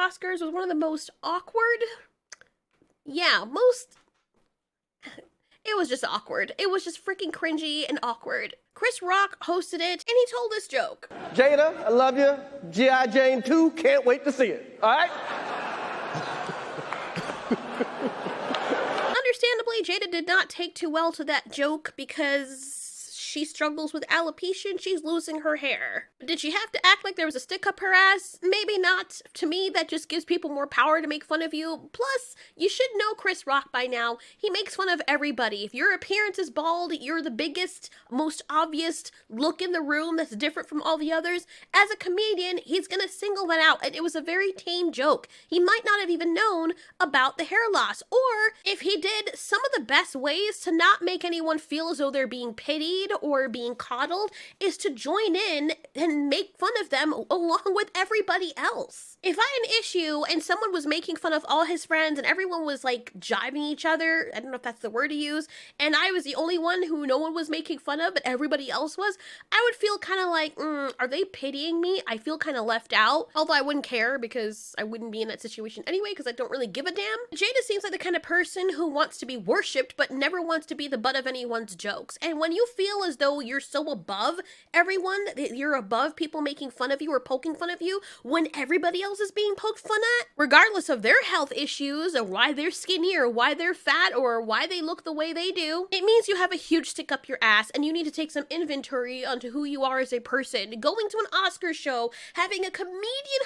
Oscars was one of the most awkward. Yeah, it was just awkward. It was just freaking cringy and awkward. Chris Rock hosted it, and he told this joke. Jada, I love you. G.I. Jane 2, can't wait to see it. All right? Understandably, Jada did not take too well to that joke because she struggles with alopecia and she's losing her hair. Did she have to act like there was a stick up her ass? Maybe not. To me, that just gives people more power to make fun of you. Plus, you should know Chris Rock by now. He makes fun of everybody. If your appearance is bald, you're the biggest, most obvious look in the room that's different from all the others. As a comedian, he's gonna single that out, and it was a very tame joke. He might not have even known about the hair loss, or if he did, some of the best ways to not make anyone feel as though they're being pitied or being coddled is to join in and make fun of them along with everybody else. If I had an issue and someone was making fun of all his friends and everyone was like jiving each other, I don't know if that's the word to use, and I was the only one who no one was making fun of but everybody else was, I would feel kind of like, are they pitying me? I feel kind of left out, although I wouldn't care because I wouldn't be in that situation anyway because I don't really give a damn. Jada seems like the kind of person who wants to be worshipped but never wants to be the butt of anyone's jokes. And when you feel as though you're so above everyone, that you're above people making fun of you or poking fun of you when everybody else is being poked fun at, regardless of their health issues or why they're skinny or why they're fat or why they look the way they do, it means you have a huge stick up your ass and you need to take some inventory onto who you are as a person. Going to an Oscar show, having a comedian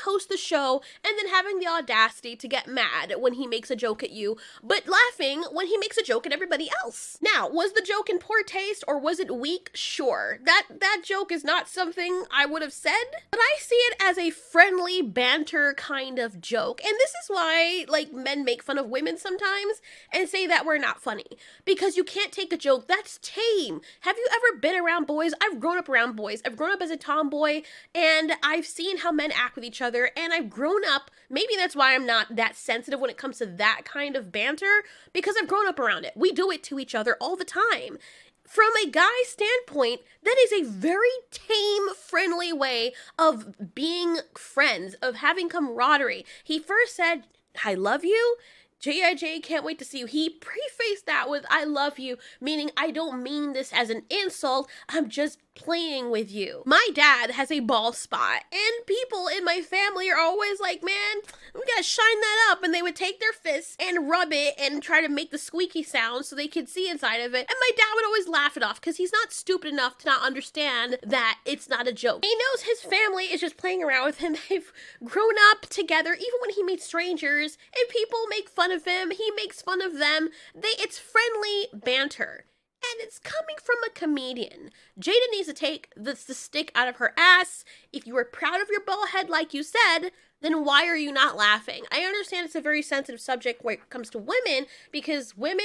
host the show, and then having the audacity to get mad when he makes a joke at you, but laughing when he makes a joke at everybody else. Now, was the joke in poor taste or was it weak? Sure. That joke is not something I would have said, but I see it as a friendly banter kind of joke. And this is why, like, men make fun of women sometimes and say that we're not funny. Because you can't take a joke that's tame. Have you ever been around boys? I've grown up around boys. I've grown up as a tomboy, and I've seen how men act with each other, and I've grown up, maybe that's why I'm not that sensitive when it comes to that kind of banter, because I've grown up around it. We do it to each other all the time. From a guy's standpoint, that is a very tame, friendly way of being friends, of having camaraderie. He first said, I love you. J.I.J. can't wait to see you. He prefaced that with, I love you, meaning I don't mean this as an insult. I'm just playing with you. My dad has a bald spot, and people in my family are always like, man, we gotta shine that up, and they would take their fists and rub it and try to make the squeaky sound so they could see inside of it, and my dad would always laugh it off because he's not stupid enough to not understand that it's not a joke. He knows his family is just playing around with him. They've grown up together. Even when he meets strangers and people make fun of him, he makes fun of them. It's friendly banter. And it's coming from a comedian. Jada needs to take the stick out of her ass. If you were proud of your bald head like you said, then why are you not laughing? I understand it's a very sensitive subject when it comes to women, because women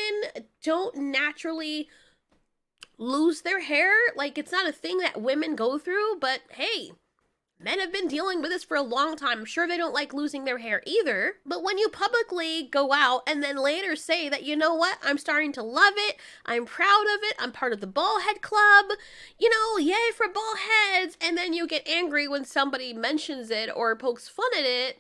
don't naturally lose their hair. Like, it's not a thing that women go through, but hey, men have been dealing with this for a long time. I'm sure they don't like losing their hair either. But when you publicly go out and then later say that, you know what, I'm starting to love it, I'm proud of it, I'm part of the bald head club, you know, yay for bald heads, and then you get angry when somebody mentions it or pokes fun at it,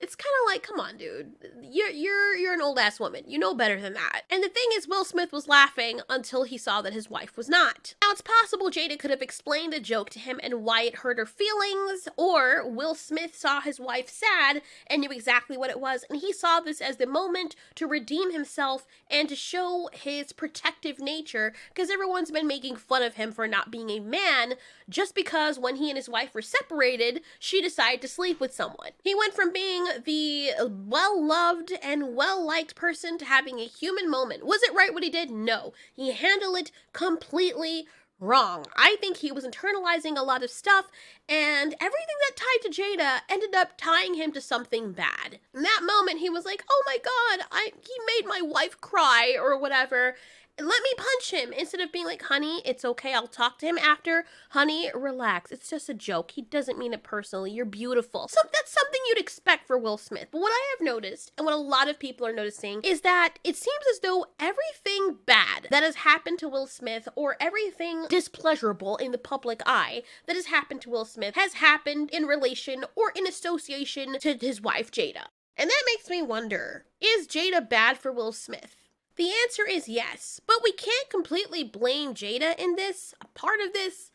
it's kind of like, come on, dude. You're an old ass woman. You know better than that. And the thing is, Will Smith was laughing until he saw that his wife was not. Now, it's possible Jada could have explained the joke to him and why it hurt her feelings, or Will Smith saw his wife sad and knew exactly what it was, and he saw this as the moment to redeem himself and to show his protective nature, because everyone's been making fun of him for not being a man, just because when he and his wife were separated, she decided to sleep with someone. He went from being the well-loved and well-liked person to having a human moment. Was it right what he did? No. He handled it completely wrong. I think he was internalizing a lot of stuff, and everything that tied to Jada ended up tying him to something bad. In that moment, he was like, oh my god, he made my wife cry, or whatever. let me punch him, instead of being like, honey, it's okay, I'll talk to him after. Honey, relax, it's just a joke. He doesn't mean it personally. You're beautiful. So that's something you'd expect for Will Smith. But what I have noticed, and what a lot of people are noticing, is that it seems as though everything bad that has happened to Will Smith, or everything displeasurable in the public eye that has happened to Will Smith, has happened in relation or in association to his wife, Jada. And that makes me wonder, is Jada bad for Will Smith? The answer is yes, but we can't completely blame Jada in this. A part of this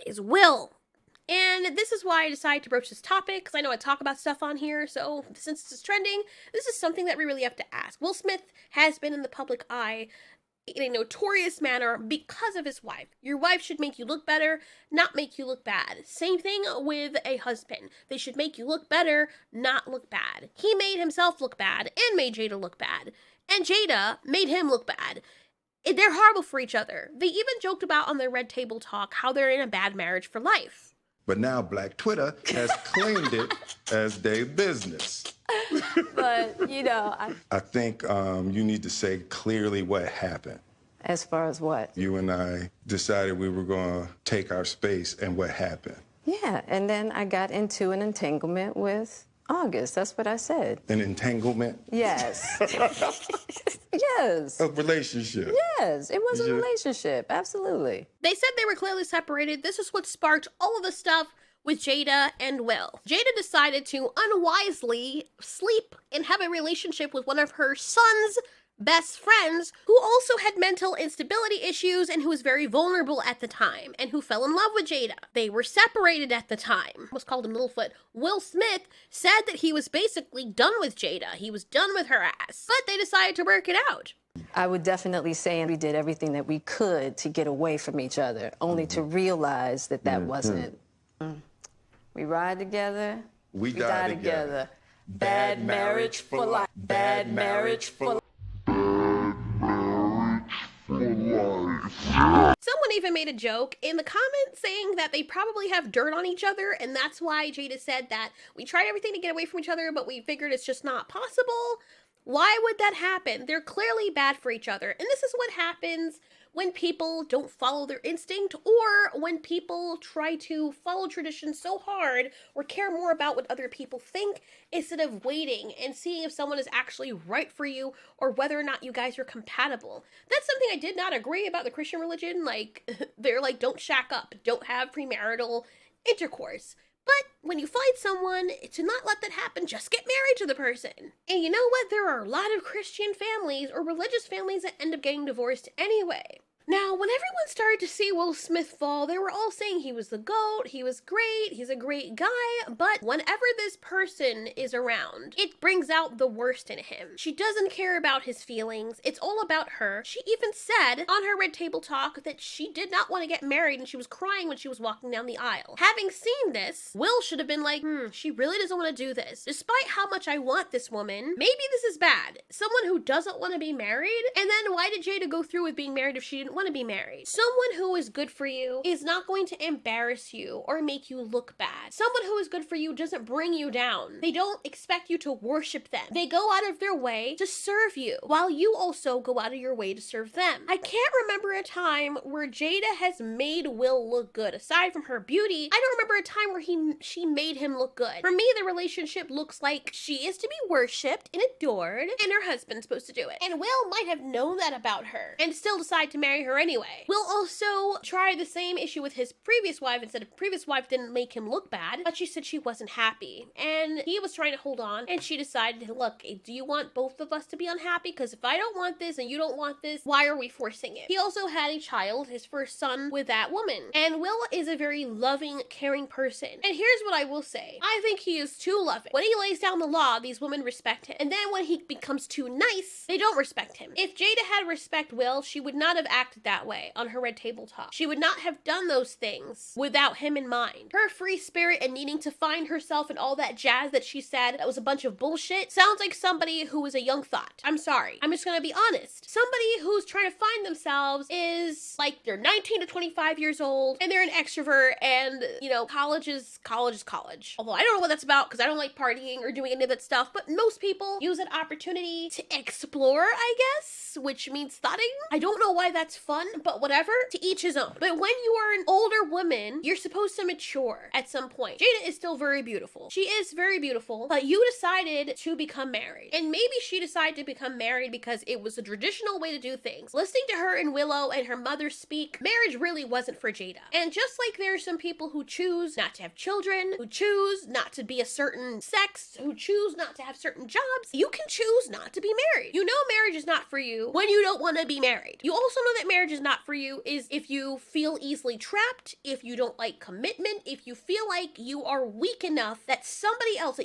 is Will. And this is why I decided to broach this topic, because I know I talk about stuff on here, so since this is trending, this is something that we really have to ask. Will Smith has been in the public eye in a notorious manner because of his wife. Your wife should make you look better, not make you look bad. Same thing with a husband. They should make you look better, not look bad. He made himself look bad and made Jada look bad. And Jada made him look bad. They're horrible for each other. They even joked about on their Red Table Talk how they're in a bad marriage for life. But now Black Twitter has claimed it as their business. But, you know, I think you need to say clearly what happened. As far as what? You and I decided we were going to take our space, and what happened? Yeah, and then I got into an entanglement with August. That's what I said. An entanglement? Yes. Yes. A relationship? Yes, it was a relationship. Absolutely. They said they were clearly separated. This is what sparked all of the stuff with Jada and Will. Jada decided to unwisely sleep and have a relationship with one of her son's best friends, who also had mental instability issues and who was very vulnerable at the time, and who fell in love with Jada. They were separated at the time. Was called him Littlefoot. Will Smith said that he was basically done with Jada. He was done with her ass. But they decided to work it out. I would definitely say we did everything that we could to get away from each other, only to realize that that wasn't. We ride together, we die together. Bad marriage for life. Bad marriage for life. Someone even made a joke in the comments saying that they probably have dirt on each other, and that's why Jada said that we tried everything to get away from each other, but we figured it's just not possible. Why would that happen? They're clearly bad for each other, and this is what happens when people don't follow their instinct, or when people try to follow tradition so hard or care more about what other people think instead of waiting and seeing if someone is actually right for you or whether or not you guys are compatible. That's something I did not agree about the Christian religion. Like, they're like, don't shack up, don't have premarital intercourse. But when you find someone, to not let that happen, just get married to the person. And you know what? There are a lot of Christian families or religious families that end up getting divorced anyway. Now, when everyone started to see Will Smith fall, they were all saying he was the GOAT, he was great, he's a great guy, but whenever this person is around, it brings out the worst in him. She doesn't care about his feelings, it's all about her. She even said on her Red Table Talk that she did not want to get married and she was crying when she was walking down the aisle. Having seen this, Will should have been like, she really doesn't want to do this. Despite how much I want this woman, maybe this is bad. Someone who doesn't want to be married? And then why did Jada go through with being married if she didn't want to be married? Someone who is good for you is not going to embarrass you or make you look bad. Someone who is good for you doesn't bring you down. They don't expect you to worship them. They go out of their way to serve you, while you also go out of your way to serve them. I can't remember a time where Jada has made Will look good. Aside from her beauty, I don't remember a time where she made him look good. For me, the relationship looks like she is to be worshipped and adored, and her husband's supposed to do it. And Will might have known that about her and still decide to marry her anyway. Will also try the same issue with his previous wife, and said his previous wife didn't make him look bad, but she said she wasn't happy. And he was trying to hold on, and she decided, look, do you want both of us to be unhappy? Because if I don't want this and you don't want this, why are we forcing it? He also had a child, his first son, with that woman. And Will is a very loving, caring person. And here's what I will say. I think he is too loving. When he lays down the law, these women respect him. And then when he becomes too nice, they don't respect him. If Jada had respect Will, she would not have acted acted that way on her red table talk. She would not have done those things without him in mind. Her free spirit and needing to find herself and all that jazz that she said that was a bunch of bullshit sounds like somebody who was a young thought. I'm sorry. I'm just gonna be honest. Somebody who's trying to find themselves is like they're 19 to 25 years old and they're an extrovert, and you know, college is college. Although I don't know what that's about because I don't like partying or doing any of that stuff, but most people use an opportunity to explore, I guess, which means thotting. I don't know why that's fun, but whatever, to each his own. But when you are an older woman, you're supposed to mature at some point. Jada is still very beautiful. She is very beautiful, but you decided to become married. And maybe she decided to become married because it was a traditional way to do things. Listening to her and Willow and her mother speak, marriage really wasn't for Jada. And just like there are some people who choose not to have children, who choose not to be a certain sex, who choose not to have certain jobs, you can choose not to be married. You know marriage is not for you when you don't want to be married. You also know that marriage is not for you is if you feel easily trapped, if you don't like commitment, if you feel like you are weak enough that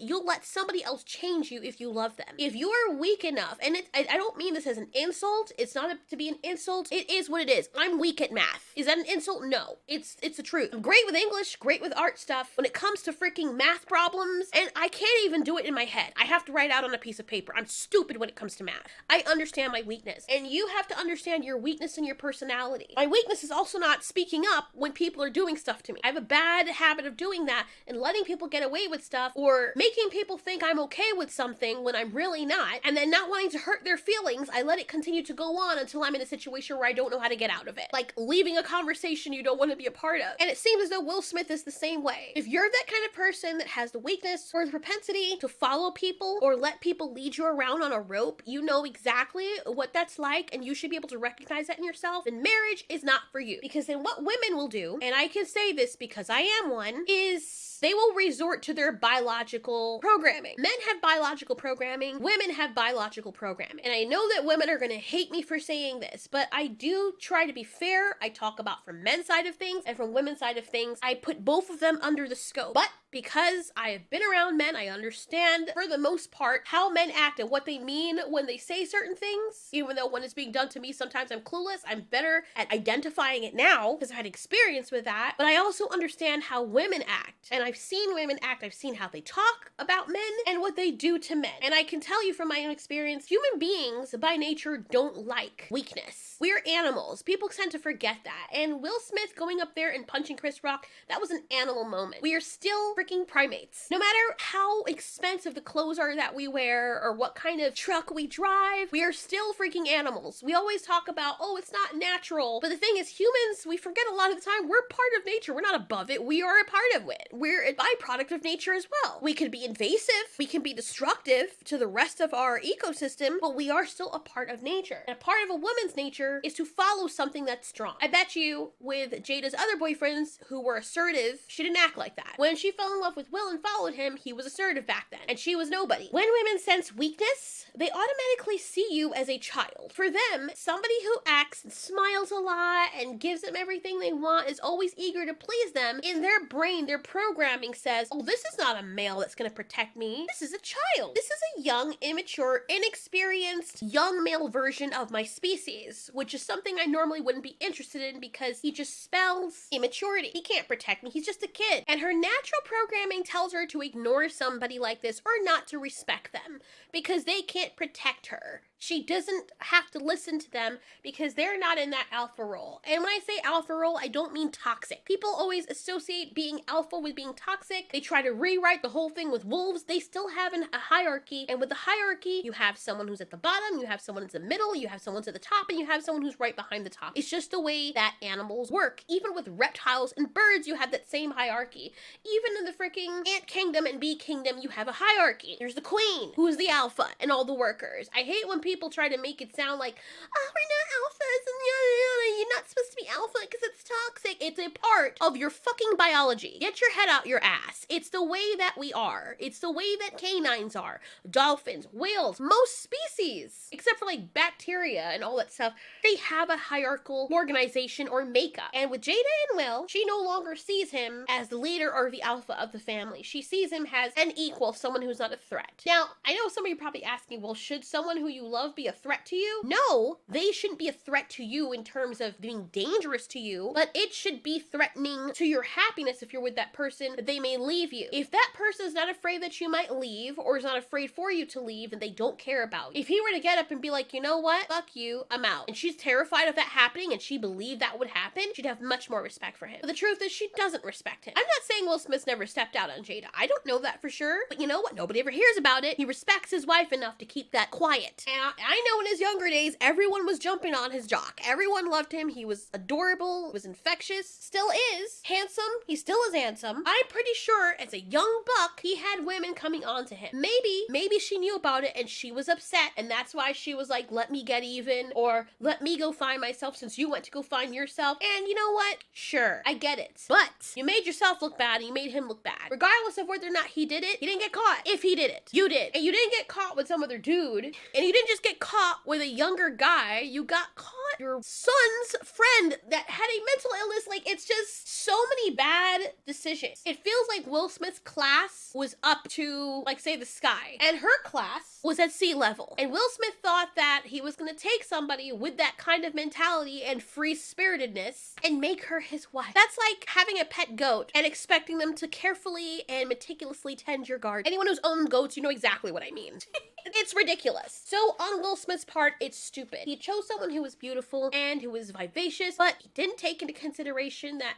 you'll let somebody else change you if you love them. If you are weak enough, and I don't mean this as an insult, it's not to be an insult, it is what it is. I'm weak at math. Is that an insult? No. It's the truth. I'm great with English, great with art stuff. When it comes to freaking math problems, and I can't even do it in my head. I have to write out on a piece of paper. I'm stupid when it comes to math. I understand my weakness, and you have to understand your weakness and your personality. My weakness is also not speaking up when people are doing stuff to me. I have a bad habit of doing that and letting people get away with stuff or making people think I'm okay with something when I'm really not, and then not wanting to hurt their feelings. I let it continue to go on until I'm in a situation where I don't know how to get out of it. Like leaving a conversation you don't want to be a part of. And it seems as though Will Smith is the same way. If you're that kind of person that has the weakness or the propensity to follow people or let people lead you around on a rope, you know exactly what that's like, and you should be able to recognize that in yourself, and marriage is not for you. Because then what women will do, and I can say this because I am one, is they will resort to their biological programming. Men have biological programming, women have biological programming. And I know that women are gonna hate me for saying this, but I do try to be fair. I talk about from men's side of things and from women's side of things. I put both of them under the scope. But because I have been around men, I understand for the most part how men act and what they mean when they say certain things. Even though when it's being done to me, sometimes I'm clueless. I'm better at identifying it now because I've had experience with that. But I also understand how women act. And I've seen women act. I've seen how they talk about men and what they do to men. And I can tell you from my own experience, human beings by nature don't like weakness. We're animals. People tend to forget that. And Will Smith going up there and punching Chris Rock, that was an animal moment. We are still freaking primates. No matter how expensive the clothes are that we wear or what kind of truck we drive, we are still freaking animals. We always talk about, oh, it's not natural. But the thing is, humans, we forget a lot of the time, we're part of nature. We're not above it. We are a part of it. We're a byproduct of nature as well. We can be invasive. We can be destructive to the rest of our ecosystem, but we are still a part of nature. And a part of a woman's nature is to follow something that's strong. I bet you with Jada's other boyfriends who were assertive, she didn't act like that. When she fell in love with Will and followed him, he was assertive back then, and she was nobody. When women sense weakness, they automatically see you as a child. For them, somebody who acts and smiles a lot and gives them everything they want, is always eager to please them. In their brain, their programming says, oh, this is not a male that's gonna protect me. This is a child. This is a young, immature, inexperienced, young male version of my species, which is something I normally wouldn't be interested in because he just spells immaturity. He can't protect me. He's just a kid. And her natural programming tells her to ignore somebody like this or not to respect them because they can't protect her. She doesn't have to listen to them because they're not in that alpha role. And when I say alpha role, I don't mean toxic. People always associate being alpha with being toxic. They try to rewrite the whole thing with wolves. They still have a hierarchy. And with the hierarchy, you have someone who's at the bottom, you have someone who's in the middle, you have someone who's at the top, and you have someone who's right behind the top. It's just the way that animals work. Even with reptiles and birds, you have that same hierarchy. Even in the freaking ant kingdom and bee kingdom, you have a hierarchy. There's the queen, who is the alpha, and all the workers. I hate when people try to make it sound like, oh, we're not alphas and yada yada, you're not supposed to be alpha because it's toxic. It's a part of your fucking biology. Get your head out your ass. It's the way that we are. It's the way that canines are. Dolphins, whales, most species, except for like bacteria and all that stuff, they have a hierarchical organization or makeup. And with Jada and Will, she no longer sees him as the leader or the alpha of the family. She sees him as an equal, someone who's not a threat. Now, I know some of you are probably asking, well, should someone who you love be a threat to you? No, they shouldn't be a threat to you in terms of being dangerous to you, but it should be threatening to your happiness if you're with that person, that they may leave you. If that person is not afraid that you might leave, or is not afraid for you to leave, and they don't care about you. If he were to get up and be like, you know what? Fuck you, I'm out. And she's terrified of that happening, and she believed that would happen, she'd have much more respect for him. But the truth is, she doesn't respect him. I'm not saying Will Smith's never stepped out on Jada. I don't know that for sure, but you know what? Nobody ever hears about it. He respects his wife enough to keep that quiet. And I know in his younger days, everyone was jumping on his jock. Everyone loved him. He was adorable, was infectious, still is, handsome. He still is handsome. I'm pretty sure as a young buck, he had women coming on to him. Maybe she knew about it and she was upset, and that's why she was like, let me get even, or let me go find myself since you went to go find yourself. And you know what? Sure, I get it. But you made yourself look bad and you made him look bad. Regardless of whether or not he did it, he didn't get caught. If he did it, you did. And you didn't get caught with some other dude, and you didn't just get caught with a younger guy, you got caught your son's friend that had a mental illness. Like, it's just so many bad decisions. It feels like Will Smith's class was up to, like, say, the sky, and her class was at sea level. And Will Smith thought that he was gonna take somebody with that kind of mentality and free-spiritedness and make her his wife. That's like having a pet goat and expecting them to carefully and meticulously tend your garden. Anyone who's owned goats, you know exactly what I mean. It's ridiculous. So on Will Smith's part, it's stupid. He chose someone who was beautiful and who was vivacious, but he didn't take into consideration that,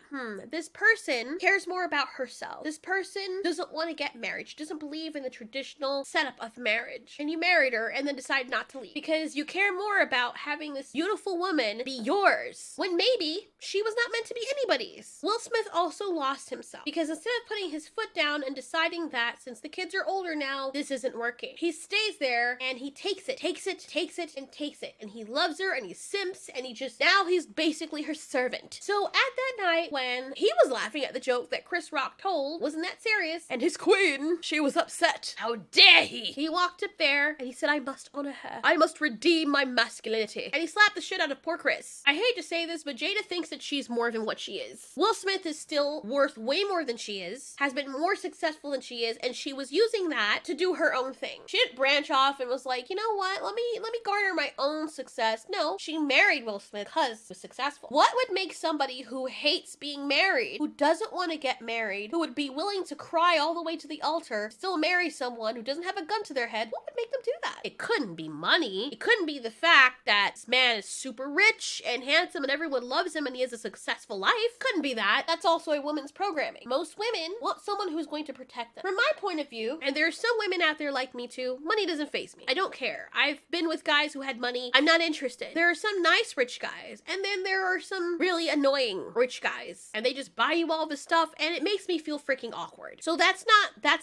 this person cares more about herself. This person doesn't want to get married. She doesn't believe in the traditional setup of marriage. And you married her and then decided not to leave because you care more about having this beautiful woman be yours when maybe she was not meant to be anybody's. Will Smith also lost himself because instead of putting his foot down and deciding that since the kids are older now, this isn't working, he stays there and he takes it, and he loves her and he simps and now he's basically her servant. So at that night when he was laughing at the joke that Chris Rock told wasn't that serious, and his queen, she was upset. How dare he? He walked up there and he said, I must honor her. I must redeem my masculinity. And he slapped the shit out of poor Chris. I hate to say this, but Jada thinks that she's more than what she is. Will Smith is still worth way more than she is, has been more successful than she is, and she was using that to do her own thing. She didn't branch off and was like, you know what, let me garner my own success. No, she married Will Smith because he was successful. What would make somebody who hates being married, who doesn't want to get married, who would be willing to cry all the way to the altar, still marry someone who doesn't have a gun to their head, what would make them do that? It couldn't be money. It couldn't be the fact that this man is super rich and handsome and everyone loves him and he has a successful life. Couldn't be that. That's also a woman's programming. Most women want someone who's going to protect them. From my point of view, and there are some women out there like me too, money doesn't faze me. I don't care. I've been with guys who had money. I'm not interested. There are some nice rich guys, and then there are some really annoying rich guys, and they just buy you all this stuff, and it makes me feel freaking awkward. So that's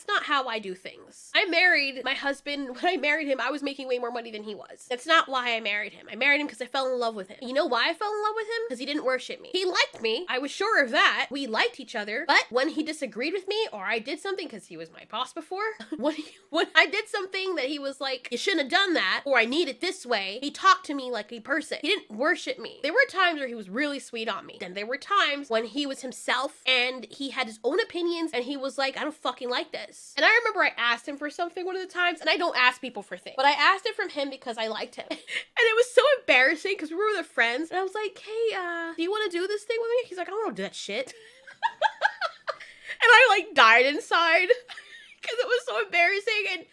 not how I do things. I married my husband. When I married him, I was making way more money than he was. That's not why I married him. I married him because I fell in love with him. You know why I fell in love with him? Because he didn't worship me. He liked me. I was sure of that. We liked each other, but when he disagreed with me, or I did something, because he was my boss before, when I did something that he was like, you shouldn't have done that, or I need it this way, he talked to me like a person. He didn't worship me. There were times where he was really sweet on me. Then there were times when he was himself and he had his own opinions and he was like, I don't fucking like this. And I remember I asked him for something one of the times, and I don't ask people for things, but I asked it from him because I liked him. And it was so embarrassing because we were with friends, and I was like, hey, do you want to do this thing with me? He's like, I don't want to do that shit. And I like died inside because it was so embarrassing, and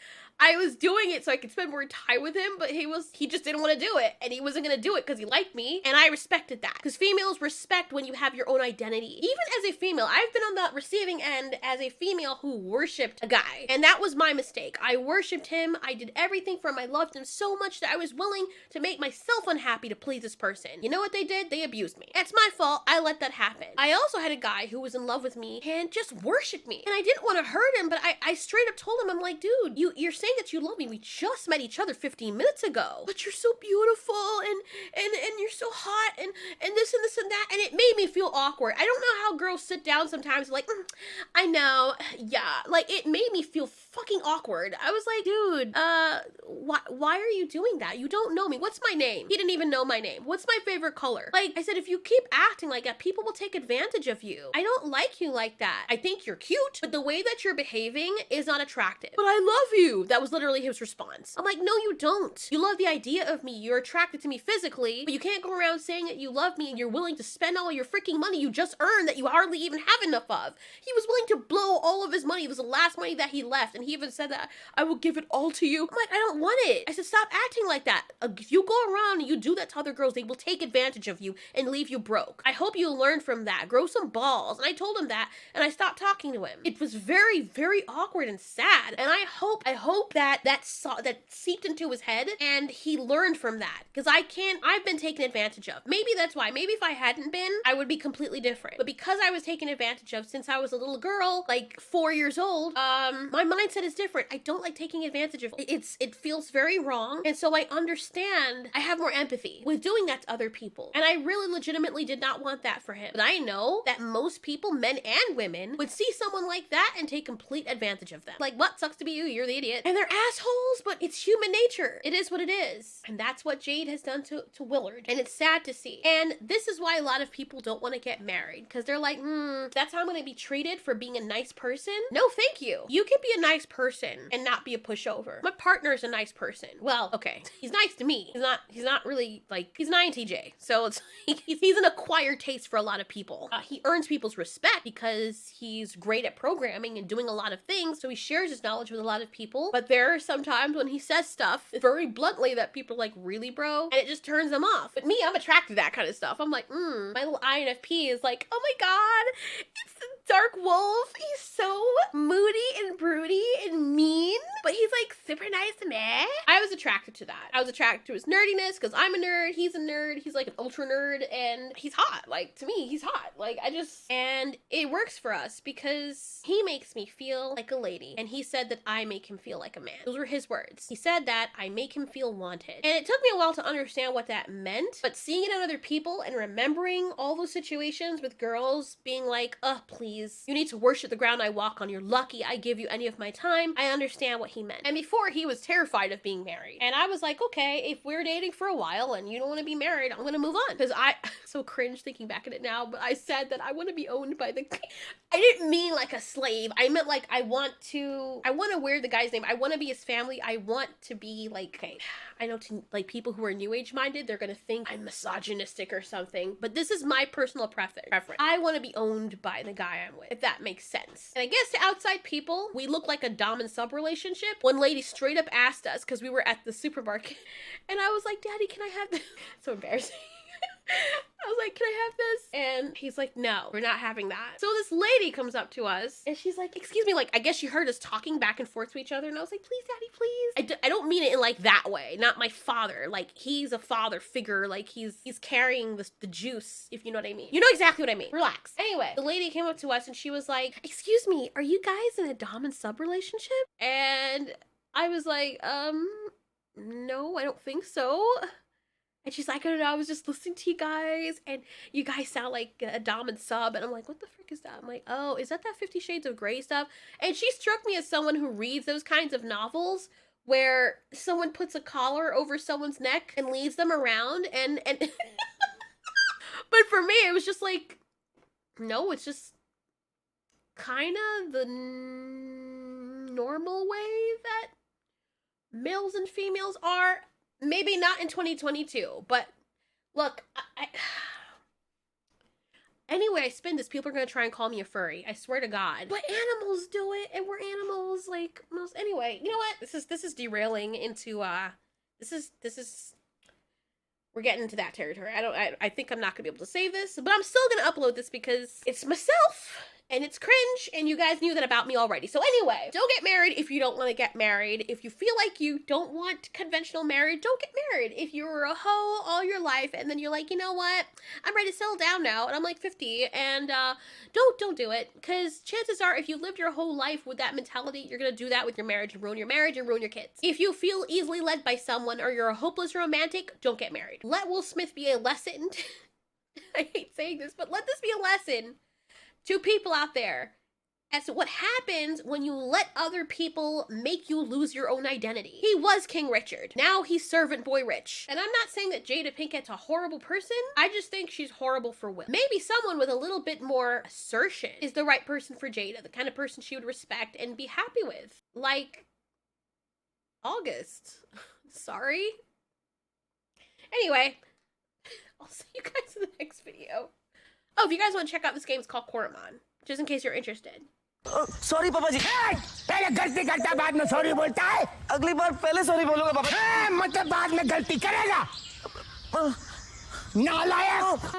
I was doing it so I could spend more time with him, but he just didn't want to do it, and he wasn't going to do it because he liked me, and I respected that. Because females respect when you have your own identity. Even as a female, I've been on the receiving end as a female who worshipped a guy, and that was my mistake. I worshipped him, I did everything for him, I loved him so much that I was willing to make myself unhappy to please this person. You know what they did? They abused me. That's my fault, I let that happen. I also had a guy who was in love with me and just worshipped me, and I didn't want to hurt him, but I straight up told him, I'm like, dude, you're saying that you love me. We just met each other 15 minutes ago, but you're so beautiful and you're so hot and this and that, and it made me feel awkward. I don't know how girls sit down sometimes like, I know, yeah, like it made me feel fucking awkward. I was like, dude, why are you doing that? You don't know me. What's my name? He didn't even know my name. What's my favorite color? Like, I said, if you keep acting like that, people will take advantage of you. I don't like you like that. I think you're cute, but the way that you're behaving is not attractive. But I love you. That was literally his response. I'm like, no, you don't. You love the idea of me. You're attracted to me physically, but you can't go around saying that you love me and you're willing to spend all your freaking money you just earned that you hardly even have enough of. He was willing to blow all of his money. It was the last money that he left, and he even said that, I will give it all to you. I'm like, I don't want it. I said, stop acting like that. If you go around and you do that to other girls, they will take advantage of you and leave you broke. I hope you learn from that. Grow some balls. And I told him that, and I stopped talking to him. It was very, very awkward and sad. And I hope that seeped into his head and he learned from that. Because I've been taken advantage of. Maybe that's why. Maybe if I hadn't been, I would be completely different. But because I was taken advantage of since I was a little girl, like 4 years old, my mindset is different. I don't like taking advantage of it. It feels very wrong. And so I understand, I have more empathy with doing that to other people. And I really legitimately did not want that for him. But I know that most people, men and women, would see someone like that and take complete advantage of them. Like, what? Sucks to be you. You're the idiot. And they're assholes, but it's human nature. It is what it is. And that's what Jade has done to Willard. And it's sad to see. And this is why a lot of people don't want to get married. Because they're like, that's how I'm going to be treated for being a nice person? No, thank you. You can be a nice person and not be a pushover. My partner's a nice person. Well, okay. He's nice to me. He's not really, like, he's an INTJ. So it's he's an acquired taste for a lot of people. He earns people's respect because he's great at programming and doing a lot of things. So he shares his knowledge with a lot of people. But there are some times when he says stuff very bluntly that people are like, really, bro? And it just turns them off. But me, I'm attracted to that kind of stuff. I'm like, my little INFP is like, oh my God, it's the dark wolf. He's so moody and broody and mean, but he's like super nice to me. I was attracted to that. I was attracted to his nerdiness because I'm a nerd. He's a nerd. He's like an ultra nerd and he's hot. Like, to me, he's hot. Like, and it works for us because he makes me feel like a lady. And he said that I make him feel like a man. Those were his words. He said that I make him feel wanted. And it took me a while to understand what that meant, but seeing it on other people and remembering all those situations with girls being like, oh, please, you need to worship the ground I walk on. You're lucky I give you any of my time. I understand what he meant. And before, he was terrified of being married. And I was like, okay, if we're dating for a while and you don't want to be married, I'm going to move on. Because I so cringe thinking back at it now, but I said that I want to be owned by the I didn't mean like a slave. I meant like I want to wear the guy's name. I want to be his family. I want to be like, okay, I know to like people who are new age minded, they're going to think I'm misogynistic or something, but this is my personal preference. I want to be owned by the guy I'm with, if that makes sense. And I guess to outside people, we look like a dom and sub relationship. One lady straight up asked us because we were at the supermarket and I was like, Daddy, can I have this? So embarrassing. I was like, can I have this? And he's like, no, we're not having that. So this lady comes up to us and she's like, excuse me, like, I guess she heard us talking back and forth to each other. And I was like, please, Daddy, please. I don't mean it in like that way. Not my father. Like, he's a father figure. Like, he's carrying the juice, if you know what I mean. You know exactly what I mean. Relax. Anyway, the lady came up to us and she was like, excuse me, are you guys in a dom and sub relationship? And I was like, no, I don't think so. And she's like, I don't know, I was just listening to you guys, and you guys sound like a dom and sub. And I'm like, what the frick is that? I'm like, oh, is that 50 Shades of Grey stuff? And she struck me as someone who reads those kinds of novels where someone puts a collar over someone's neck and leads them around. And but for me, it was just like, no, it's just kind of the normal way that males and females are. Maybe not in 2022, but look, anyway I spin this, people are going to try and call me a furry. I swear to God. But animals do it, and we're animals, like, most. Anyway, you know what? This is derailing into, this is, we're getting into that territory. I think I'm not going to be able to save this, but I'm still going to upload this because it's myself. And it's cringe, and you guys knew that about me already. So anyway, don't get married if you don't want to get married. If you feel like you don't want conventional marriage, don't get married. If you were a hoe all your life, and then you're like, you know what? I'm ready to settle down now, and I'm like 50, and don't do it. Because chances are, if you lived your whole life with that mentality, you're going to do that with your marriage and ruin your kids. If you feel easily led by someone, or you're a hopeless romantic, don't get married. Let Will Smith be a lesson. I hate saying this, but let this be a lesson to people out there. as to what happens when you let other people make you lose your own identity. He was King Richard. Now he's Servant Boy Rich. And I'm not saying that Jada Pinkett's a horrible person. I just think she's horrible for Will. Maybe someone with a little bit more assertion is the right person for Jada, the kind of person she would respect and be happy with. Like August. Sorry. Anyway, I'll see you guys in the next video. Oh, if you guys want to check out this game, it's called Coromon, just in case you're interested. Sorry पापा जी पहले गलती करता बाद में sorry बोलता है अगली बार पहले सॉरी बोलूंगा पापा मतलब बाद में गलती करेगा नालायक